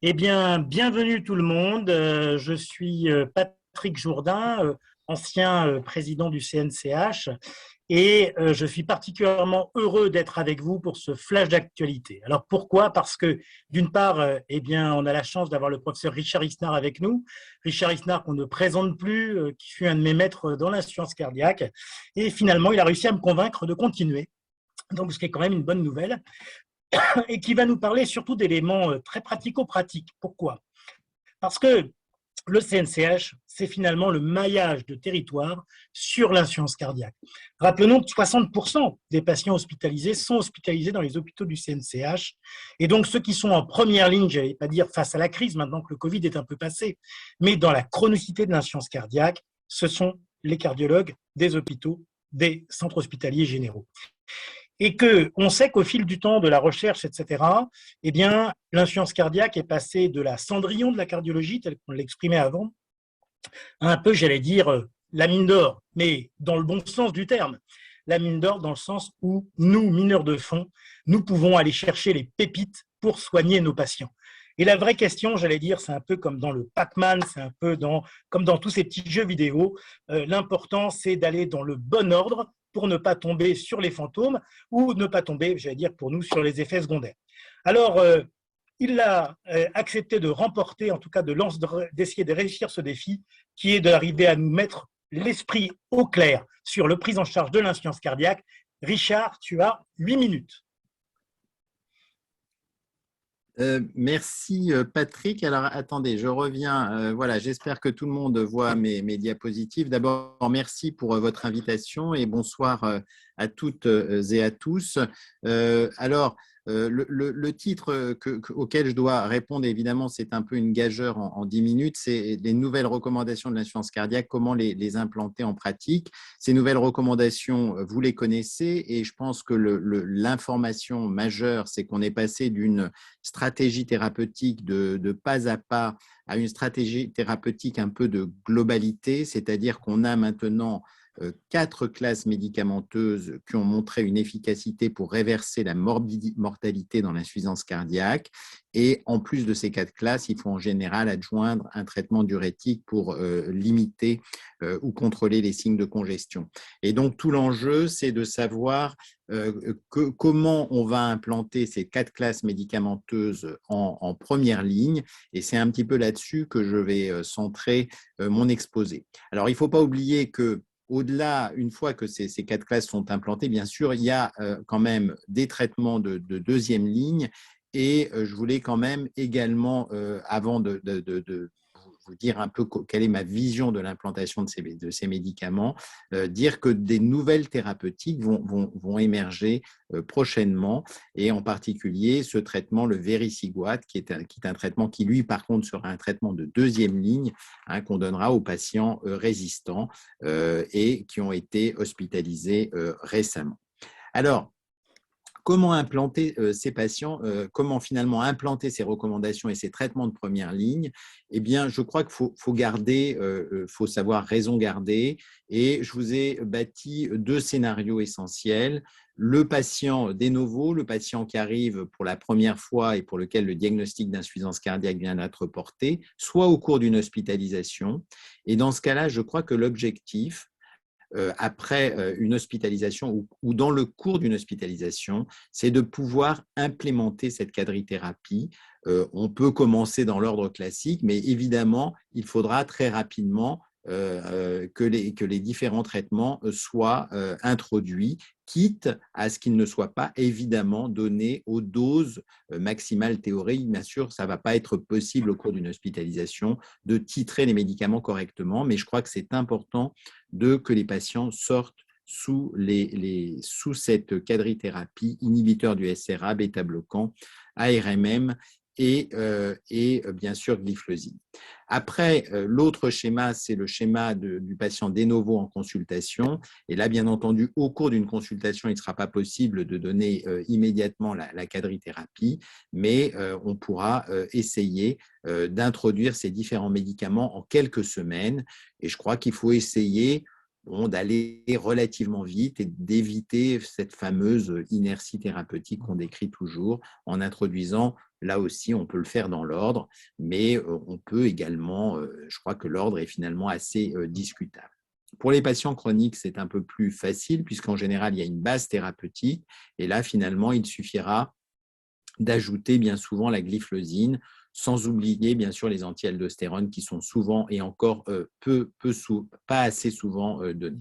Eh bien, bienvenue tout le monde. Je suis Patrick Jourdain, ancien président du CNCH, et je suis particulièrement heureux d'être avec vous pour ce flash d'actualité. Alors pourquoi? Parce que d'une part, eh bien, on a la chance d'avoir le professeur Richard Isnard avec nous. Richard Isnard qu'on ne présente plus, qui fut un de mes maîtres dans la science cardiaque, et finalement, il a réussi à me convaincre de continuer. Donc, ce qui est quand même une bonne nouvelle et qui va nous parler surtout d'éléments très pratico-pratiques. Pourquoi? Parce que le CNCH, c'est finalement le maillage de territoire sur l'insuffisance cardiaque. Rappelons que 60% des patients hospitalisés sont hospitalisés dans les hôpitaux du CNCH. Et donc, ceux qui sont en première ligne, je n'allais pas dire face à la crise, maintenant que le Covid est un peu passé, mais dans la chronicité de l'insuffisance cardiaque, ce sont les cardiologues des hôpitaux, des centres hospitaliers généraux. Et qu'on sait qu'au fil du temps de la recherche, etc., eh bien, l'insuffisance cardiaque est passée de la cendrillon de la cardiologie, telle qu'on l'exprimait avant, à un peu, j'allais dire, la mine d'or, mais dans le bon sens du terme. La mine d'or dans le sens où nous, mineurs de fond, nous pouvons aller chercher les pépites pour soigner nos patients. Et la vraie question, j'allais dire, c'est un peu comme dans le Pac-Man, c'est un peu comme dans tous ces petits jeux vidéo. L'important, c'est d'aller dans le bon ordre pour ne pas tomber sur les fantômes ou ne pas tomber, j'allais dire, pour nous, sur les effets secondaires. Alors, il a accepté de remporter, en tout cas d'essayer de réussir ce défi, qui est d'arriver à nous mettre l'esprit au clair sur la prise en charge de l'insuffisance cardiaque. Richard, tu as 8 minutes. Merci Patrick. Alors attendez, je reviens. Voilà, j'espère que tout le monde voit mes diapositives. D'abord, merci pour votre invitation et bonsoir à toutes et à tous. Le titre auquel je dois répondre, évidemment, c'est un peu une gageure en 10 minutes. C'est les nouvelles recommandations de l'insuffisance cardiaque, comment les implanter en pratique. Ces nouvelles recommandations, vous les connaissez et je pense que l'information majeure, c'est qu'on est passé d'une stratégie thérapeutique de pas à pas à une stratégie thérapeutique un peu de globalité, c'est-à-dire qu'on a maintenant 4 classes médicamenteuses qui ont montré une efficacité pour réverser la mortalité dans l'insuffisance cardiaque. Et en plus de ces 4 classes, il faut en général adjoindre un traitement diurétique pour limiter ou contrôler les signes de congestion. Et donc, tout l'enjeu, c'est de savoir comment on va implanter ces 4 classes médicamenteuses en première ligne. Et c'est un petit peu là-dessus que je vais centrer mon exposé. Alors, il ne faut pas oublier que au-delà, une fois que ces 4 classes sont implantées, bien sûr, il y a quand même des traitements de deuxième ligne et je voulais quand même également, avant de vous dire un peu quelle est ma vision de l'implantation de ces médicaments, dire que des nouvelles thérapeutiques vont émerger prochainement et en particulier ce traitement, le Vericiguat, qui est un traitement qui, lui, par contre, sera un traitement de deuxième ligne qu'on donnera aux patients résistants et qui ont été hospitalisés récemment. Alors, comment implanter ces patients, comment finalement implanter ces recommandations et ces traitements de première ligne? Eh bien, je crois qu'il faut garder, faut savoir raison garder. Et je vous ai bâti 2 scénarios essentiels. Le patient de novo, le patient qui arrive pour la première fois et pour lequel le diagnostic d'insuffisance cardiaque vient d'être porté, soit au cours d'une hospitalisation. Et dans ce cas-là, je crois que l'objectif, après une hospitalisation ou dans le cours d'une hospitalisation, c'est de pouvoir implémenter cette quadrithérapie. On peut commencer dans l'ordre classique, mais évidemment, il faudra très rapidement que les différents traitements soient introduits, quitte à ce qu'ils ne soient pas évidemment donnés aux doses maximales théoriques. Bien sûr, ça ne va pas être possible au cours d'une hospitalisation de titrer les médicaments correctement, mais je crois que c'est important que les patients sortent sous cette quadrithérapie, inhibiteur du SRA, bêta-bloquant, ARMM et bien sûr gliflozine. Après, l'autre schéma, c'est le schéma du patient de novo en consultation. Et là, bien entendu, au cours d'une consultation, il ne sera pas possible de donner immédiatement la quadrithérapie, mais on pourra essayer d'introduire ces différents médicaments en quelques semaines. Et je crois qu'il faut essayer bon, d'aller relativement vite et d'éviter cette fameuse inertie thérapeutique qu'on décrit toujours en introduisant, là aussi, on peut le faire dans l'ordre, mais on peut également, je crois que l'ordre est finalement assez discutable. Pour les patients chroniques, c'est un peu plus facile puisqu'en général, il y a une base thérapeutique et là, finalement, il suffira d'ajouter bien souvent la glyphlosine, sans oublier bien sûr les anti-aldostérone qui sont souvent et encore pas assez souvent donnés.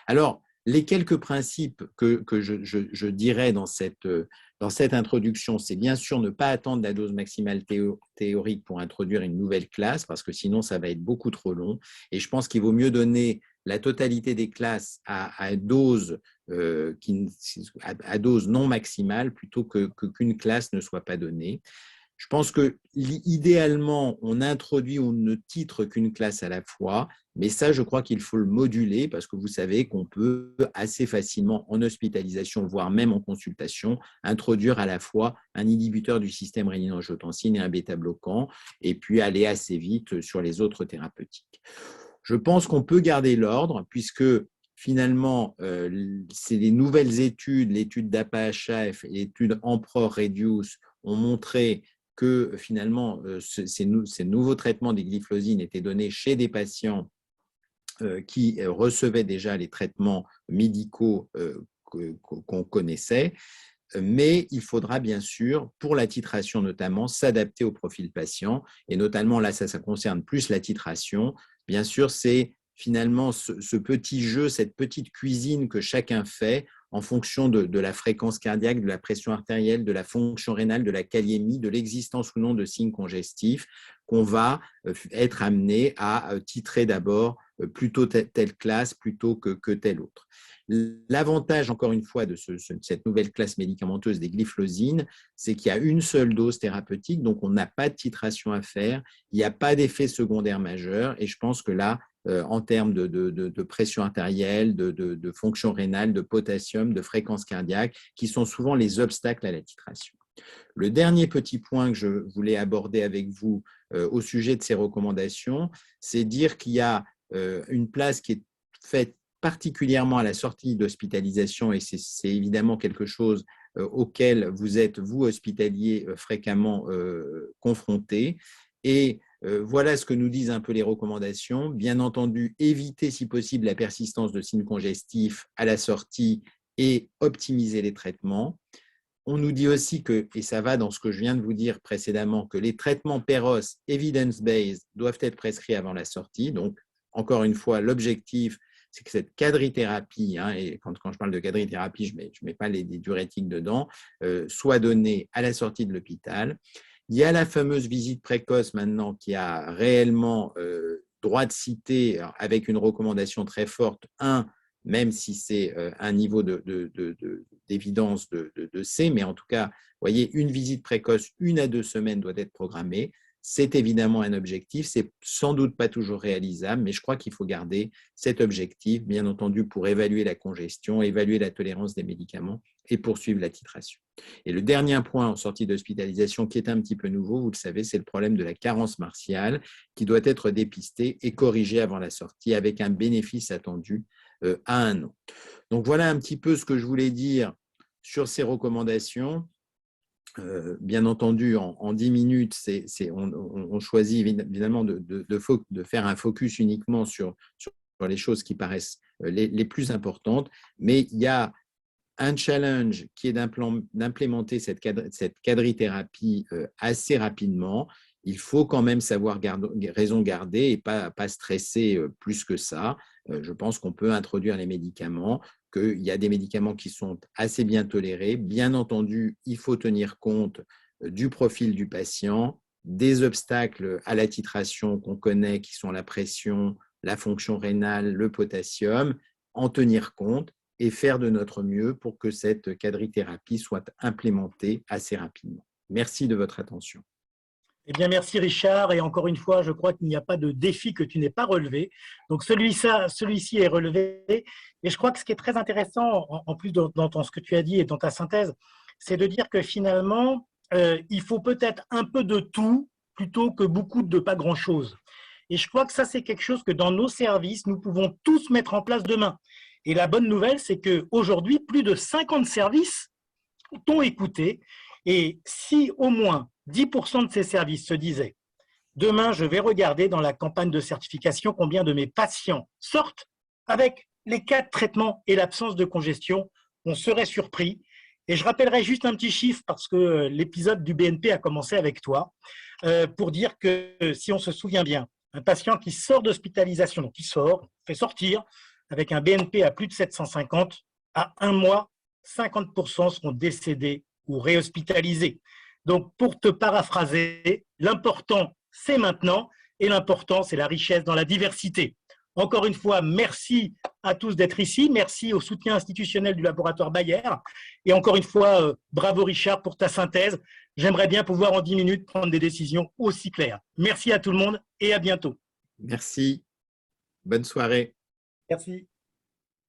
Alors, les quelques principes que je dirais dans cette introduction, c'est bien sûr ne pas attendre la dose maximale théorique pour introduire une nouvelle classe, parce que sinon, ça va être beaucoup trop long. Et je pense qu'il vaut mieux donner la totalité des classes à dose non maximale plutôt qu'une classe ne soit pas donnée. Je pense que idéalement, on introduit, on ne titre qu'une classe à la fois, mais ça, je crois qu'il faut le moduler parce que vous savez qu'on peut assez facilement en hospitalisation, voire même en consultation, introduire à la fois un inhibiteur du système rénine-angiotensine et un bêta-bloquant, et puis aller assez vite sur les autres thérapeutiques. Je pense qu'on peut garder l'ordre puisque finalement, c'est les nouvelles études, l'étude d'APA-HF et l'étude Emperor-Reduce ont montré que finalement, ces nouveaux traitements des glyphlosines étaient donnés chez des patients qui recevaient déjà les traitements médicaux qu'on connaissait. Mais il faudra bien sûr, pour la titration notamment, s'adapter au profil patient. Et notamment, là, ça concerne plus la titration. Bien sûr, c'est finalement ce petit jeu, cette petite cuisine que chacun fait en fonction de la fréquence cardiaque, de la pression artérielle, de la fonction rénale, de la kaliémie, de l'existence ou non de signes congestifs, qu'on va être amené à titrer d'abord plutôt telle classe plutôt que telle autre. L'avantage, encore une fois, de cette nouvelle classe médicamenteuse des glyphlosines, c'est qu'il y a une seule dose thérapeutique, donc on n'a pas de titration à faire, il n'y a pas d'effet secondaire majeur, et je pense que là, en termes de pression artérielle, de fonction rénale, de potassium, de fréquence cardiaque, qui sont souvent les obstacles à la titration. Le dernier petit point que je voulais aborder avec vous au sujet de ces recommandations, c'est dire qu'il y a une place qui est faite particulièrement à la sortie d'hospitalisation, et c'est évidemment quelque chose auquel vous êtes, vous, hospitaliers, fréquemment confrontés. Et voilà ce que nous disent un peu les recommandations. Bien entendu, éviter si possible la persistance de signes congestifs à la sortie et optimiser les traitements. On nous dit aussi que, et ça va dans ce que je viens de vous dire précédemment, que les traitements PEROS evidence-based doivent être prescrits avant la sortie. Donc, encore une fois, l'objectif, c'est que cette quadrithérapie, et quand je parle de quadrithérapie, je ne mets pas les diurétiques dedans, soit donnée à la sortie de l'hôpital. Il y a la fameuse visite précoce maintenant qui a réellement droit de citer avec une recommandation très forte, même si c'est un niveau d'évidence de C, mais en tout cas, vous voyez, une visite précoce, 1 à 2 semaines doit être programmée. C'est évidemment un objectif, c'est sans doute pas toujours réalisable, mais je crois qu'il faut garder cet objectif, bien entendu, pour évaluer la congestion, évaluer la tolérance des médicaments et poursuivre la titration. Et le dernier point en sortie d'hospitalisation qui est un petit peu nouveau, vous le savez, c'est le problème de la carence martiale qui doit être dépisté et corrigé avant la sortie avec un bénéfice attendu à 1 an. Donc voilà un petit peu ce que je voulais dire sur ces recommandations. Bien entendu, en 10 minutes, on choisit évidemment de faire un focus uniquement sur les choses qui paraissent les plus importantes, mais il y a un challenge qui est d'implémenter cette quadrithérapie assez rapidement. Il faut quand même savoir raison garder et pas stresser plus que ça. Je pense qu'on peut introduire les médicaments, qu'il y a des médicaments qui sont assez bien tolérés. Bien entendu, il faut tenir compte du profil du patient, des obstacles à la titration qu'on connaît, qui sont la pression, la fonction rénale, le potassium, en tenir compte et faire de notre mieux pour que cette quadrithérapie soit implémentée assez rapidement. Merci de votre attention. Eh bien, merci Richard. Et encore une fois, je crois qu'il n'y a pas de défi que tu n'aies pas relevé. Donc, celui-ci est relevé. Et je crois que ce qui est très intéressant, en plus dans ce que tu as dit et dans ta synthèse, c'est de dire que finalement, il faut peut-être un peu de tout plutôt que beaucoup de pas grand-chose. Et je crois que ça, c'est quelque chose que dans nos services, nous pouvons tous mettre en place demain. Et la bonne nouvelle, c'est qu'aujourd'hui, plus de 50 services t'ont écouté. Et si au moins 10% de ces services se disaient « Demain, je vais regarder dans la campagne de certification combien de mes patients sortent avec les cas de traitement et l'absence de congestion », on serait surpris. Et je rappellerai juste un petit chiffre parce que l'épisode du BNP a commencé avec toi, pour dire que si on se souvient bien, un patient qui sort d'hospitalisation, donc qui sort, fait sortir, avec un BNP à plus de 750, à un mois, 50% seront décédés ou réhospitalisés. Donc, pour te paraphraser, l'important, c'est maintenant, et l'important, c'est la richesse dans la diversité. Encore une fois, merci à tous d'être ici. Merci au soutien institutionnel du laboratoire Bayer. Et encore une fois, bravo Richard pour ta synthèse. J'aimerais bien pouvoir en 10 minutes prendre des décisions aussi claires. Merci à tout le monde et à bientôt. Merci. Bonne soirée. Merci.